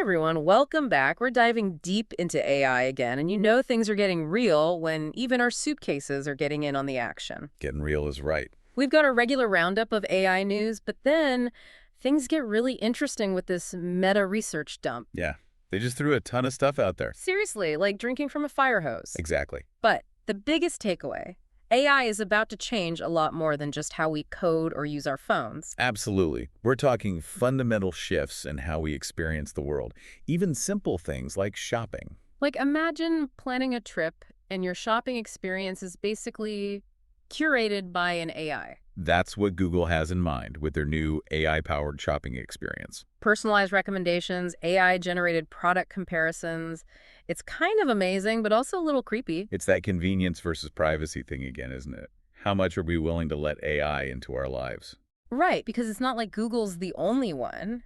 everyone, welcome back. We're diving deep into AI again, and you know things are getting real when even our suitcases are getting in on the action. Getting real is right. We've got a regular roundup of AI news, but then things get really interesting with this Meta research dump. Yeah. They just threw a ton of stuff out there. Seriously, like drinking from a fire hose. Exactly. But the biggest takeaway, AI is about to change a lot more than just how we code or use our phones. Absolutely. We're talking fundamental shifts in how we experience the world. Even simple things like shopping. Like imagine planning a trip and your shopping experience is basically curated by an AI. That's what Google has in mind with their new AI-powered shopping experience. Personalized recommendations, AI-generated product comparisons. It's kind of amazing, but also a little creepy. It's that convenience versus privacy thing again, isn't it? How much are we willing to let AI into our lives? Right, because it's not like Google's the only one.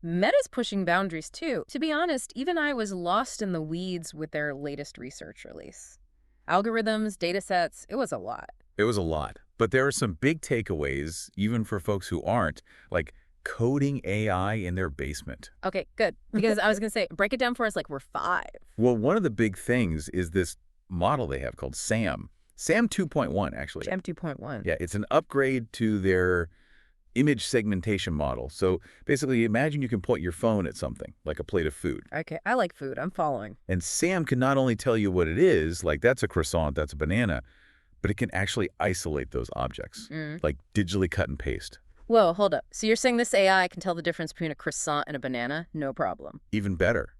Meta's pushing boundaries too. To be honest, even I was lost in the weeds with their latest research release. Algorithms, data sets, it was a lot. It was a lot, but there are some big takeaways, even for folks who aren't, like coding AI in their basement. Okay, good. Because I was going to say, break it down for us like we're five. Well, one of the big things is this model they have called SAM. SAM 2.1, actually. SAM 2.1. Yeah, it's an upgrade to their image segmentation model. So basically, imagine you can point your phone at something, like a plate of food. Okay, I like food. I'm following. And SAM can not only tell you what it is, like that's a croissant, that's a banana, but it can actually isolate those objects, like digitally cut and paste. Whoa, hold up. So you're saying this AI can tell the difference between a croissant and a banana? No problem. Even better,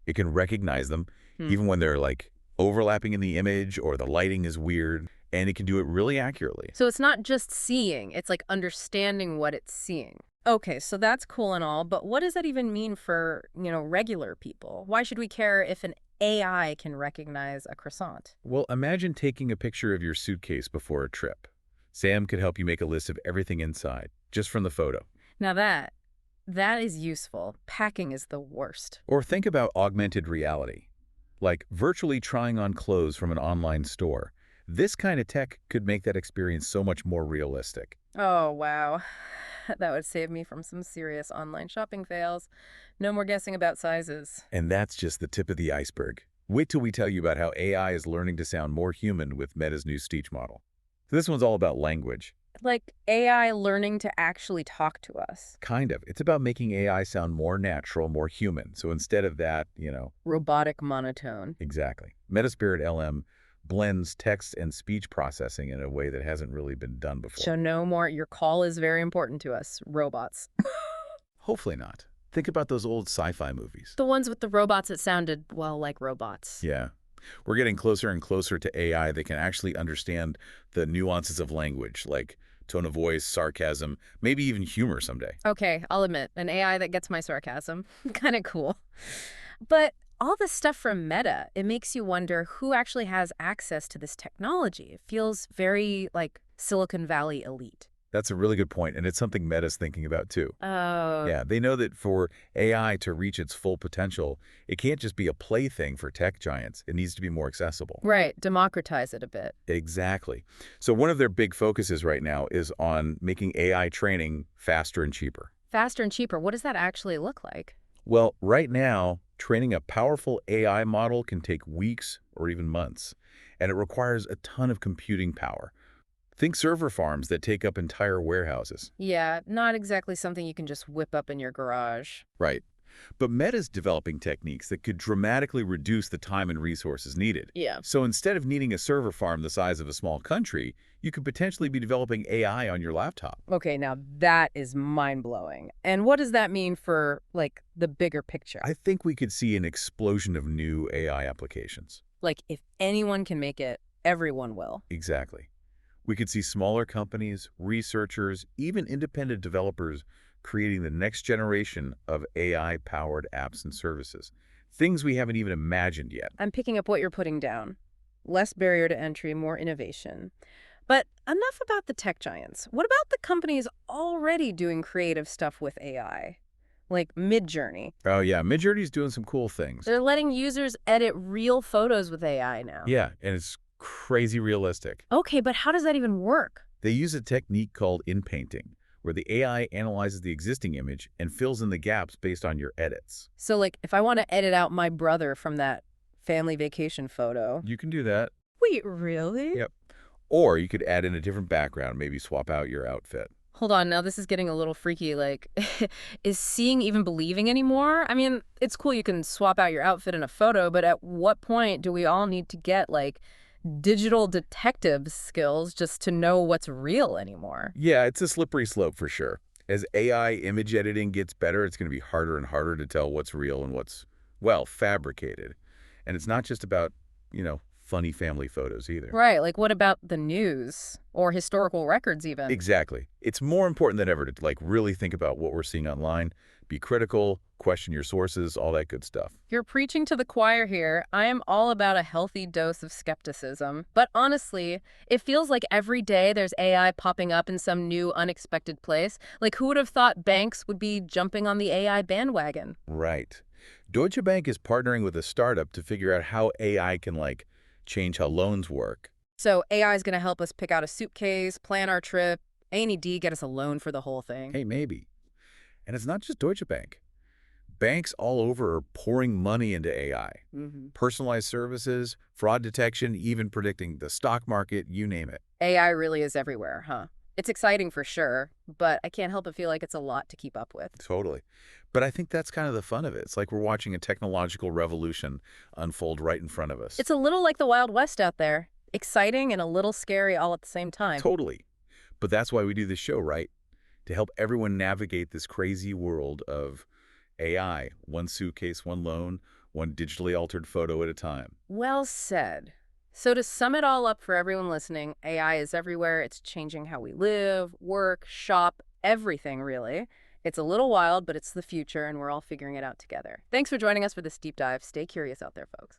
it can recognize them, even when they're like overlapping in the image or the lighting is weird, and it can do it really accurately. So it's not just seeing, it's like understanding what it's seeing. Okay, so that's cool and all, but what does that even mean for, regular people? Why should we care if an AI can recognize a croissant? Well, imagine taking a picture of your suitcase before a trip. Sam could help you make a list of everything inside, just from the photo. Now that is useful. Packing is the worst. Or think about augmented reality, like virtually trying on clothes from an online store. This kind of tech could make that experience so much more realistic. Oh, wow. That would save me from some serious online shopping fails. No more guessing about sizes. And that's just the tip of the iceberg. Wait till we tell you about how AI is learning to sound more human with Meta's new speech model. So this one's all about language. Like AI learning to actually talk to us. Kind of. It's about making AI sound more natural, more human. So instead of that, Robotic monotone. Exactly. Metaspirit LM blends text and speech processing in a way that hasn't really been done before. So no more, your call is very important to us, robots. Hopefully not. Think about those old sci-fi movies. The ones with the robots that sounded, well, like robots. Yeah. We're getting closer and closer to AI that can actually understand the nuances of language, like tone of voice, sarcasm, maybe even humor someday. Okay, I'll admit, an AI that gets my sarcasm. Kind of cool. But all this stuff from Meta, it makes you wonder who actually has access to this technology. It feels very, like, Silicon Valley elite. That's a really good point, and it's something Meta's thinking about too. Oh. Yeah, they know that for AI to reach its full potential, it can't just be a plaything for tech giants. It needs to be more accessible. Right, democratize it a bit. Exactly. So one of their big focuses right now is on making AI training faster and cheaper. Faster and cheaper, what does that actually look like? Well, right now, training a powerful AI model can take weeks or even months, and it requires a ton of computing power. Think server farms that take up entire warehouses. Yeah, not exactly something you can just whip up in your garage. Right. But Meta's developing techniques that could dramatically reduce the time and resources needed. Yeah. So instead of needing a server farm the size of a small country, you could potentially be developing AI on your laptop. Okay, now that is mind-blowing. And what does that mean for, like, the bigger picture? I think we could see an explosion of new AI applications. Like, if anyone can make it, everyone will. Exactly. We could see smaller companies, researchers, even independent developers creating the next generation of AI-powered apps and services. Things we haven't even imagined yet. I'm picking up what you're putting down. Less barrier to entry, more innovation. But enough about the tech giants. What about the companies already doing creative stuff with AI? Like Midjourney. Oh yeah, Midjourney's doing some cool things. They're letting users edit real photos with AI now. Yeah, and it's crazy realistic. Okay, but how does that even work? They use a technique called inpainting, where the AI analyzes the existing image and fills in the gaps based on your edits. So, like, if I want to edit out my brother from that family vacation photo. You can do that. Wait, really? Yep. Or you could add in a different background, maybe swap out your outfit. Hold on, now this is getting a little freaky. Like, is seeing even believing anymore? I mean, it's cool you can swap out your outfit in a photo, but at what point do we all need to get, like, digital detective skills just to know what's real anymore? Yeah, it's a slippery slope for sure. As AI image editing gets better, it's going to be harder and harder to tell what's real and what's, well, fabricated. And it's not just about, funny family photos either. Right, like what about the news or historical records even? Exactly. It's more important than ever to really think about what we're seeing online, be critical, question your sources, all that good stuff. You're preaching to the choir here. I am all about a healthy dose of skepticism. But honestly, it feels like every day there's AI popping up in some new unexpected place. Like who would have thought banks would be jumping on the AI bandwagon? Right. Deutsche Bank is partnering with a startup to figure out how AI can change how loans work. So AI is going to help us pick out a suitcase, plan our trip, A&D get us a loan for the whole thing. Hey, maybe. And it's not just Deutsche Bank. Banks all over are pouring money into AI. Personalized services, fraud detection, even predicting the stock market, you name it. AI really is everywhere, huh? It's exciting for sure, but I can't help but feel like it's a lot to keep up with. Totally. But I think that's kind of the fun of it. It's like we're watching a technological revolution unfold right in front of us. It's a little like the Wild West out there. Exciting and a little scary all at the same time. Totally. But that's why we do this show, right? To help everyone navigate this crazy world of AI. One suitcase, one loan, one digitally altered photo at a time. Well said. So to sum it all up for everyone listening, AI is everywhere. It's changing how we live, work, shop, everything really. It's a little wild, but it's the future, and we're all figuring it out together. Thanks for joining us for this deep dive. Stay curious out there, folks.